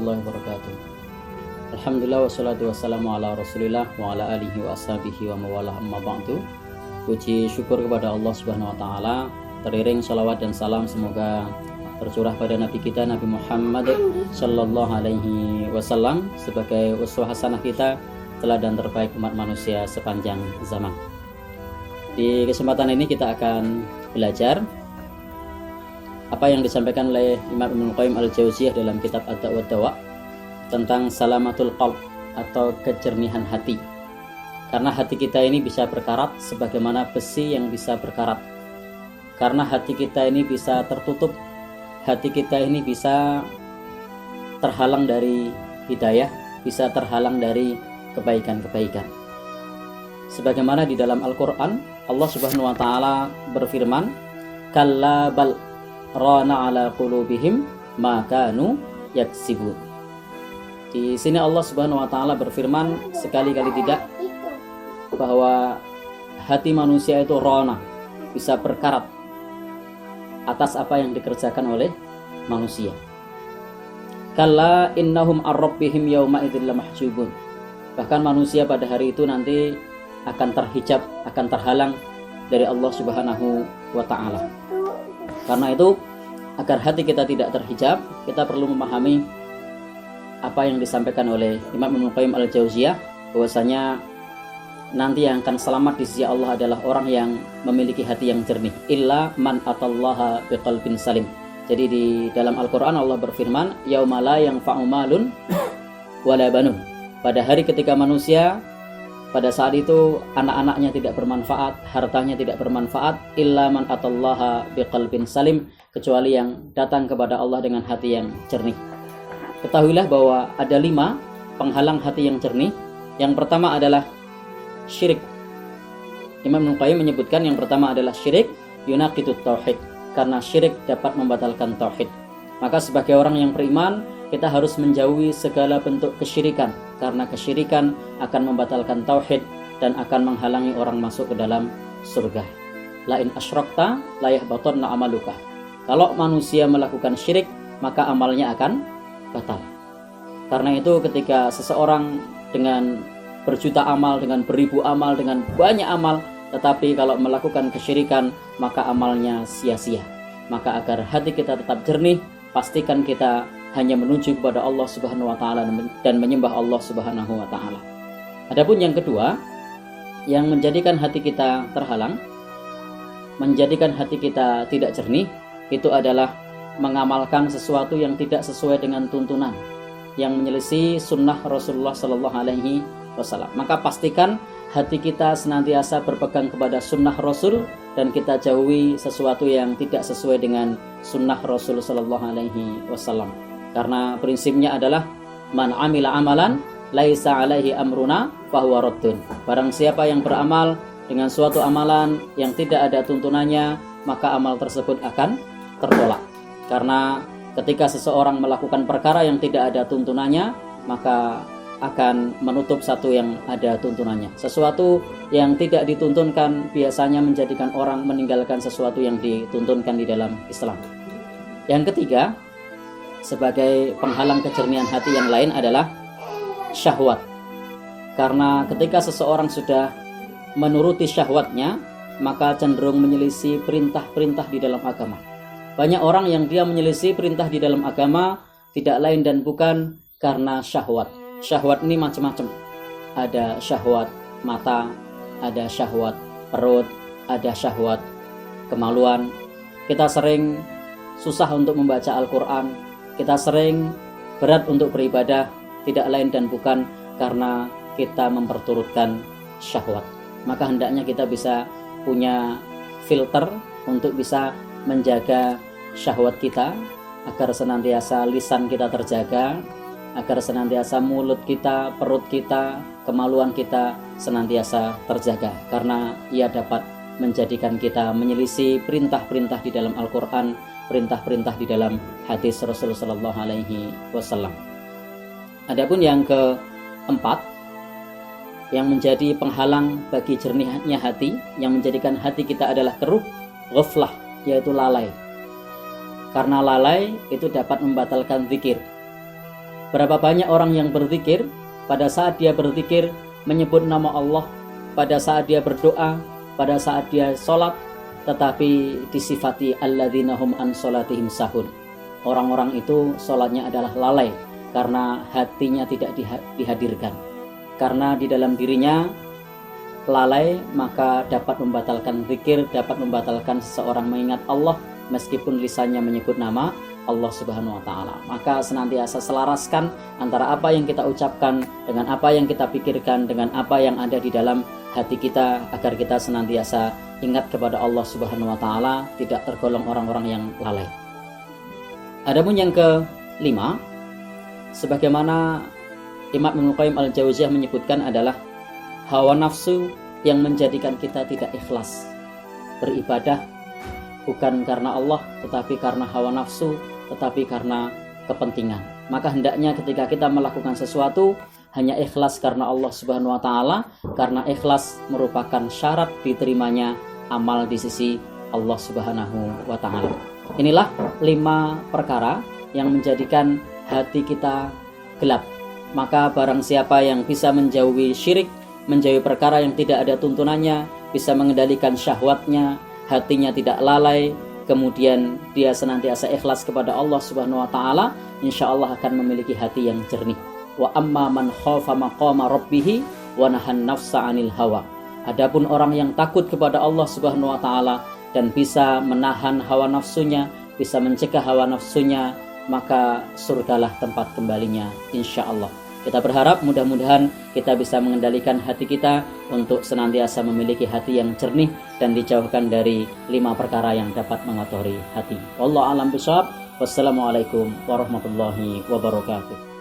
warahmatullahi wabarakatuh. Alhamdulillah wassalatu wassalamu ala rasulillah wa ala alihi wa ashabihi wa mawalah amma ba'du. Puji syukur kepada Allah Subhanahu wa taala, teriring salawat dan salam semoga tercurah pada Nabi kita Nabi Muhammad sallallahu alaihi wasallam sebagai uswah hasanah kita, teladan terbaik umat manusia sepanjang zaman. Di kesempatan ini kita akan belajar apa yang disampaikan oleh Imam Ibnu Qayyim al-Jauziyah dalam kitab Ad-Da' wa Dawa tentang salamatul qalb atau kejernihan hati. Karena hati kita ini bisa berkarat sebagaimana besi yang bisa berkarat. Karena hati kita ini bisa tertutup, hati kita ini bisa terhalang dari hidayah, bisa terhalang dari kebaikan-kebaikan. Sebagaimana di dalam Al-Qur'an Allah Subhanahu wa taala berfirman, "Kalla bal rana ala qulubihim ma kanu yaksibun." Di sini Allah Subhanahu wa taala berfirman sekali-kali tidak bahwa hati manusia itu rana, bisa berkarat atas apa yang dikerjakan oleh manusia. Kalla innahum ar-rabbihim yawma idzil lamahjubun. Bahkan manusia pada hari itu nanti akan terhijab, akan terhalang dari Allah Subhanahu wa taala. Karena itu, agar hati kita tidak terhijab, kita perlu memahami apa yang disampaikan oleh Imam Ibnu Qayyim al-Jauziyah, bahwasanya nanti yang akan selamat di sisi Allah adalah orang yang memiliki hati yang jernih. Illa man atallaha biqalbin salim. Jadi di dalam Al-Qur'an Allah berfirman, yauma la yanfa'u malun wala banun. Pada hari ketika manusia pada saat itu anak-anaknya tidak bermanfaat, hartanya tidak bermanfaat, illa man atallaha biqalbin salim, kecuali yang datang kepada Allah dengan hati yang jernih. Ketahuilah bahwa ada 5 penghalang hati yang jernih. Yang pertama adalah syirik. Imam Ibnu Qayyim menyebutkan yang pertama adalah syirik yunaqidut tauhid, karena syirik dapat membatalkan tauhid. Maka sebagai orang yang beriman, kita harus menjauhi segala bentuk kesyirikan, karena kesyirikan akan membatalkan tauhid dan akan menghalangi orang masuk ke dalam surga. La in asyrakta la yahbatanna amaluka. Kalau manusia melakukan syirik, maka amalnya akan batal. Karena itu ketika seseorang dengan berjuta amal, dengan beribu amal, dengan banyak amal, tetapi kalau melakukan kesyirikan, maka amalnya sia-sia. Maka agar hati kita tetap jernih, pastikan kita hanya menuju kepada Allah Subhanahu wa taala dan menyembah Allah Subhanahu wa taala. Adapun yang kedua, yang menjadikan hati kita terhalang, menjadikan hati kita tidak jernih, itu adalah mengamalkan sesuatu yang tidak sesuai dengan tuntunan, yang menyelisih sunnah Rasulullah Sallallahu Alaihi Wasallam. Maka pastikan hati kita senantiasa berpegang kepada sunnah Rasul dan kita jauhi sesuatu yang tidak sesuai dengan sunnah Rasul Sallallahu Alaihi Wasallam. Karena prinsipnya adalah man amila amalan laisa alaihi amruna fahuwa raddun. Barang siapa yang beramal dengan suatu amalan yang tidak ada tuntunannya, maka amal tersebut akan tertolak. Karena ketika seseorang melakukan perkara yang tidak ada tuntunannya, maka akan menutup satu yang ada tuntunannya. Sesuatu yang tidak dituntunkan biasanya menjadikan orang meninggalkan sesuatu yang dituntunkan di dalam Islam. Yang ketiga, sebagai penghalang kejernihan hati yang lain adalah syahwat. Karena ketika seseorang sudah menuruti syahwatnya, maka cenderung menyelisih perintah-perintah di dalam agama. Banyak orang yang dia menyelisih perintah di dalam agama tidak lain dan bukan karena syahwat. Syahwat ini macam-macam. Ada syahwat mata, ada syahwat perut, ada syahwat kemaluan. Kita sering susah untuk membaca Al-Quran, kita sering berat untuk beribadah, tidak lain dan bukan karena kita memperturutkan syahwat. Maka hendaknya kita bisa punya filter untuk bisa menjaga syahwat kita, agar senantiasa lisan kita terjaga, agar senantiasa mulut kita, perut kita, kemaluan kita senantiasa terjaga. Karena ia dapat menjadikan kita menyelisih perintah-perintah di dalam Al-Quran, perintah-perintah di dalam hadis Rasulullah Sallallahu Alaihi Wasallam. Adapun yang keempat, yang menjadi penghalang bagi jernihnya hati, yang menjadikan hati kita adalah keruh, ghaflah, yaitu lalai. Karena lalai itu dapat membatalkan zikir. Berapa banyak orang yang berzikir, pada saat dia berzikir menyebut nama Allah, pada saat dia berdoa, pada saat dia sholat, tetapi disifati alladzina hum an sholatihim sahun. Orang-orang itu sholatnya adalah lalai karena hatinya tidak dihadirkan. Karena di dalam dirinya lalai, maka dapat membatalkan zikir, dapat membatalkan seseorang mengingat Allah meskipun lisannya menyebut nama Allah Subhanahu wa Ta'ala. Maka senantiasa selaraskan antara apa yang kita ucapkan dengan apa yang kita pikirkan, dengan apa yang ada di dalam hati kita, agar kita senantiasa ingat kepada Allah Subhanahu wa Ta'ala, tidak tergolong orang-orang yang lalai. Adapun yang kelima, sebagaimana Imam Ibnu Qayyim al-Jauziyah menyebutkan, adalah hawa nafsu yang menjadikan kita tidak ikhlas beribadah, bukan karena Allah, tetapi karena hawa nafsu, tetapi karena kepentingan. Maka hendaknya ketika kita melakukan sesuatu hanya ikhlas karena Allah Subhanahu wa Ta'ala, karena ikhlas merupakan syarat diterimanya amal di sisi Allah Subhanahu wa Ta'ala. Inilah 5 perkara yang menjadikan hati kita gelap. Maka barang siapa yang bisa menjauhi syirik, menjauhi perkara yang tidak ada tuntunannya, bisa mengendalikan syahwatnya, hatinya tidak lalai, kemudian dia senantiasa ikhlas kepada Allah Subhanahu wa Ta'ala, insya Allah akan memiliki hati yang jernih. Wa amma man khafa maqama rabbih wa nahan nafsa 'anil hawa. Adapun orang yang takut kepada Allah Subhanahu wa Ta'ala dan bisa menahan hawa nafsunya, bisa mencegah hawa nafsunya, maka surgalah tempat kembalinya insya Allah. Kita berharap mudah-mudahan kita bisa mengendalikan hati kita untuk senantiasa memiliki hati yang jernih dan dijauhkan dari 5 perkara yang dapat mengotori hati. Wallahu a'lam bishawab. Wassalamualaikum warahmatullahi wabarakatuh.